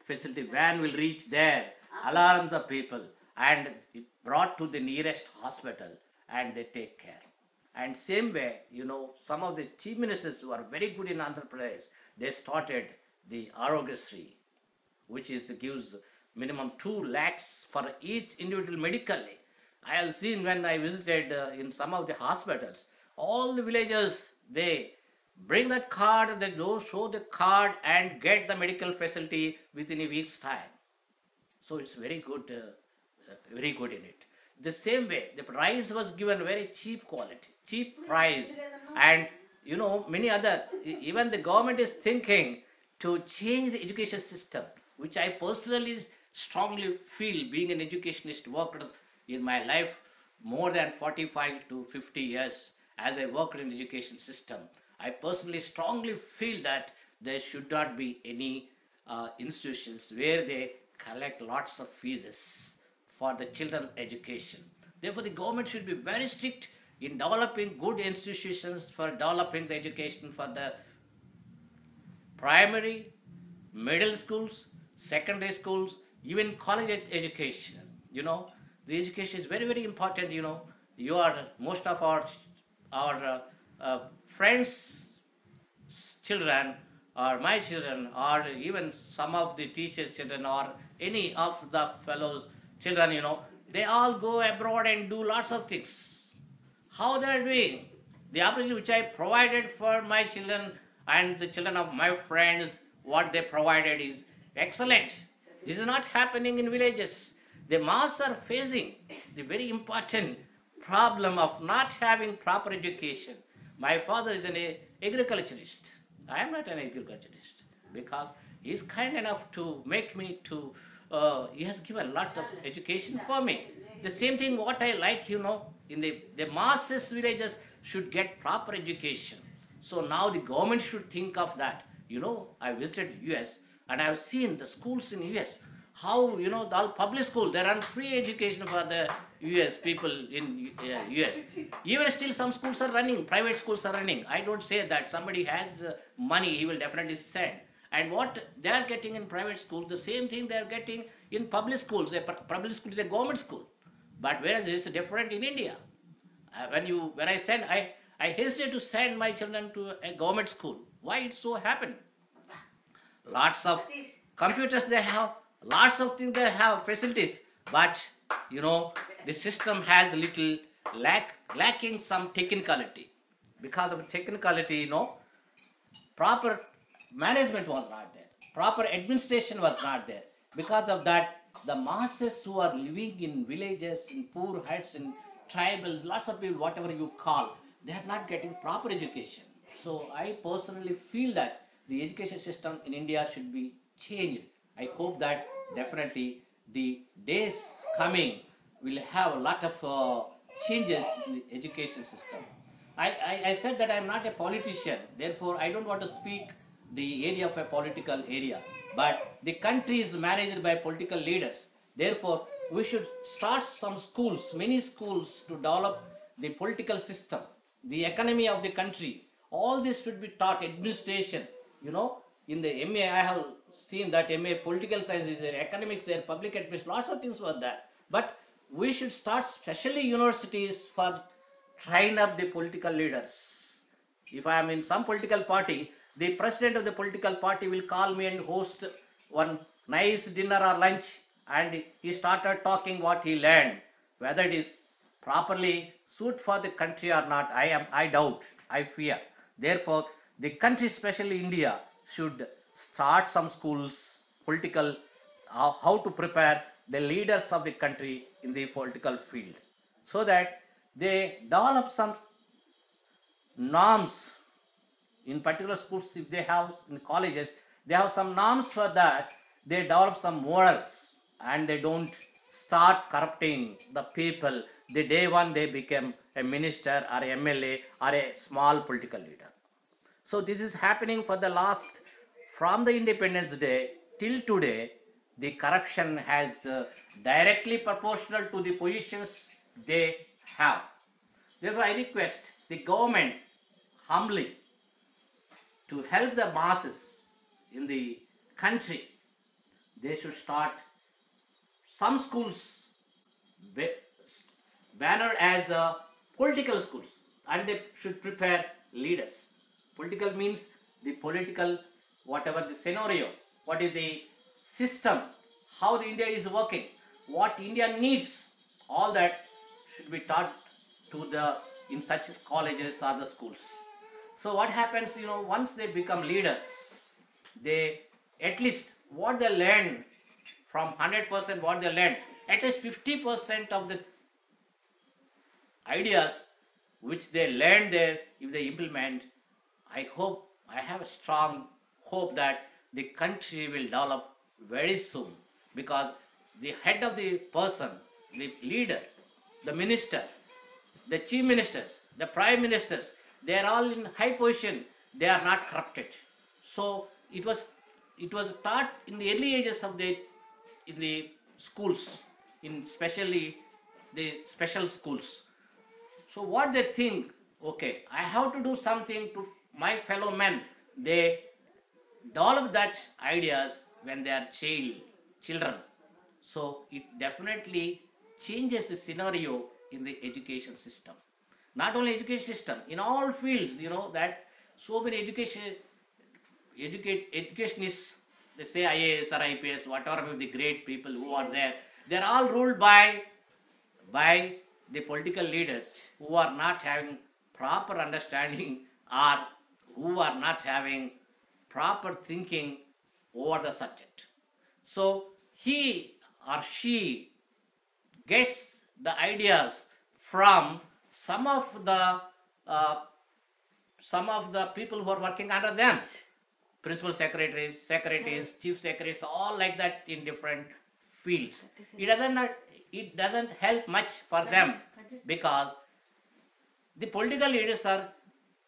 facility van will reach there, alarm the people, and it brought to the nearest hospital, and they take care. And same way, some of the chief ministers who are very good in Andhra Pradesh, they started the Arogyasri, which gives minimum 2 lakhs for each individual medically. I have seen when I visited in some of the hospitals, all the villagers, they bring that card, they go show the card and get the medical facility within a week's time. So it's very good in it. The same way, the price was given very cheap quality, cheap price, and many other, even the government is thinking to change the education system, which I personally strongly feel, being an educationist, worked in my life more than 45 to 50 years as I worked in education system. I personally strongly feel that there should not be any institutions where they collect lots of fees for the children education. Therefore, the government should be very strict in developing good institutions for developing the education for the primary, middle schools, secondary schools, even college education. The education is very, very important. Most of our friends' children, or my children, or even some of the teachers' children, or any of the fellows' children, they all go abroad and do lots of things. How they are doing? The opportunity which I provided for my children and the children of my friends, what they provided is excellent. This is not happening in villages. The mass are facing the very important problem of not having proper education. My father is an agriculturist. I am not an agriculturist, because he is kind enough to make me to, he has given lots of education for me. The same thing what I like, in the masses villages should get proper education. So now the government should think of that. I visited US and I have seen the schools in US, how, the all public schools, they run free education for the US people in US. Even still some schools are running, private schools are running. I don't say that somebody has money, he will definitely send. And what they are getting in private schools, the same thing they are getting in public schools. Public school is a government school. But whereas it is different in India. When I hesitate to send my children to a government school. Why it so happened? Lots of computers they have, lots of things they have, facilities. But, the system has a little lacking some technicality. Because of technicality, proper management was not there. Proper administration was not there. Because of that, the masses who are living in villages, in poor huts, in tribals, lots of people, whatever you call, they are not getting proper education. So I personally feel that the education system in India should be changed. I hope that definitely the days coming will have a lot of changes in the education system. I said that I am not a politician, therefore I don't want to speak the area of a political area. But the country is managed by political leaders. Therefore, we should start some schools, many schools, to develop the political system, the economy of the country. All this should be taught, administration. In the MA, I have seen that MA political science is there, economics there, public administration, lots of things were there. But we should start specially universities for train up the political leaders. If I am in some political party, the president of the political party will call me and host one nice dinner or lunch, and he started talking what he learned. Whether it is properly suit for the country or not, I doubt, I fear. Therefore, the country, especially India, should start some schools, political, how to prepare the leaders of the country in the political field, so that they develop some norms. In particular schools, if they have, in colleges, they have some norms for that. They develop some morals, and they don't start corrupting the people the day one they become a minister or a MLA or a small political leader. So this is happening for the last, from the Independence Day till today. The corruption has directly proportional to the positions they have. Therefore, I request the government humbly to help the masses in the country they should start some schools banner as political schools, and they should prepare leaders. Political means the political, whatever the scenario, what is the system, how the India is working, what India needs, all that should be taught to the in such colleges or the schools. So what happens, once they become leaders, they at least what they learn from 100% what they learn, at least 50% of the ideas which they learn there, if they implement, I have a strong hope that the country will develop very soon, because the head of the person, the leader, the minister, the chief ministers, the prime ministers, they are all in high position, they are not corrupted. So it was taught in the early ages of in the schools, in especially the special schools. So what they think, okay, I have to do something to my fellow men. They develop that ideas when they are children. So it definitely changes the scenario in the education system. Not only education system, in all fields, that so many educationists, they say IAS or IPS, whatever the great people who are there, they're all ruled by the political leaders who are not having proper understanding, or who are not having proper thinking over the subject. So he or she gets the ideas from some of the people who are working under them, principal secretaries, chief secretaries, all like that in different fields. It doesn't help much for them, because the political leaders are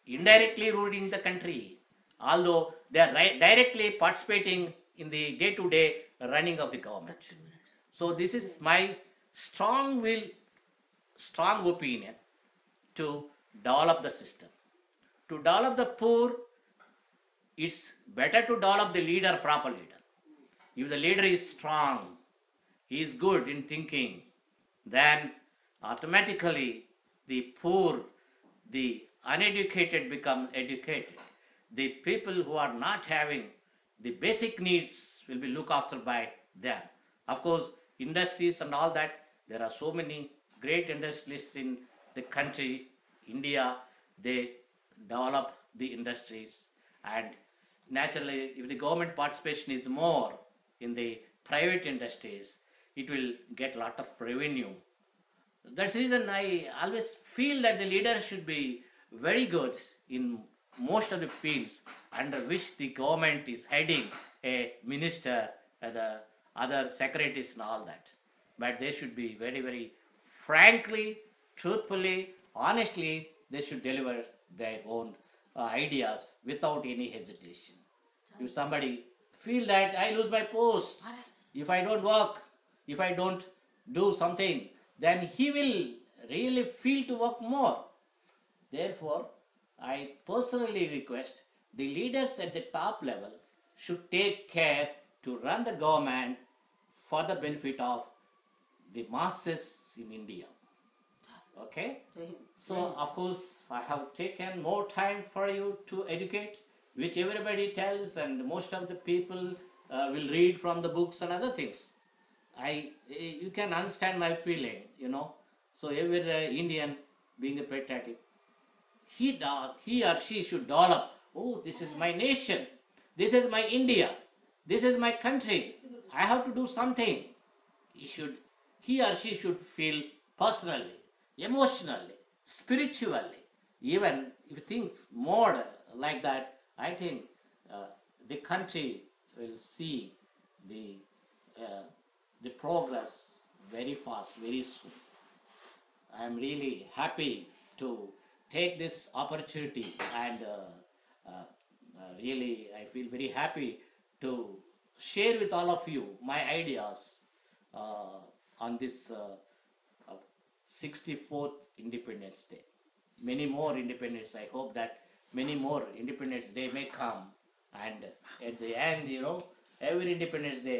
indirectly ruling the country, although they are directly participating in the day-to-day running of the government. So this is my strong opinion to develop the system. To develop the poor, it's better to develop the leader, proper leader. If the leader is strong, he is good in thinking, then automatically the poor, the uneducated become educated. The people who are not having the basic needs will be looked after by them. Of course, industries and all that, there are so many great industrialists in the country, India. They develop the industries, and naturally, if the government participation is more in the private industries, it will get a lot of revenue. That's the reason I always feel that the leader should be very good in most of the fields under which the government is heading, a minister, the other secretaries and all that. But they should be very, very frankly, truthfully, honestly, they should deliver their own ideas without any hesitation. If somebody feel that I lose my post, if I don't work, if I don't do something, then he will really feel to work more. Therefore, I personally request the leaders at the top level should take care to run the government for the benefit of the masses in India. Okay? So, of course, I have taken more time for you to educate, which everybody tells, and most of the people will read from the books and other things. You can understand my feeling, So every Indian, being a patriotic, he or she should develop, oh, this is my nation, this is my India, this is my country, I have to do something. He or she should feel personally, emotionally, spiritually. Even if you think more like that, I think the country will see the progress very fast, very soon. I am really happy to take this opportunity, and really I feel very happy to share with all of you my ideas on this 64th Independence Day. Many more Independence, I hope that many more Independence Day may come, and at the end, every Independence Day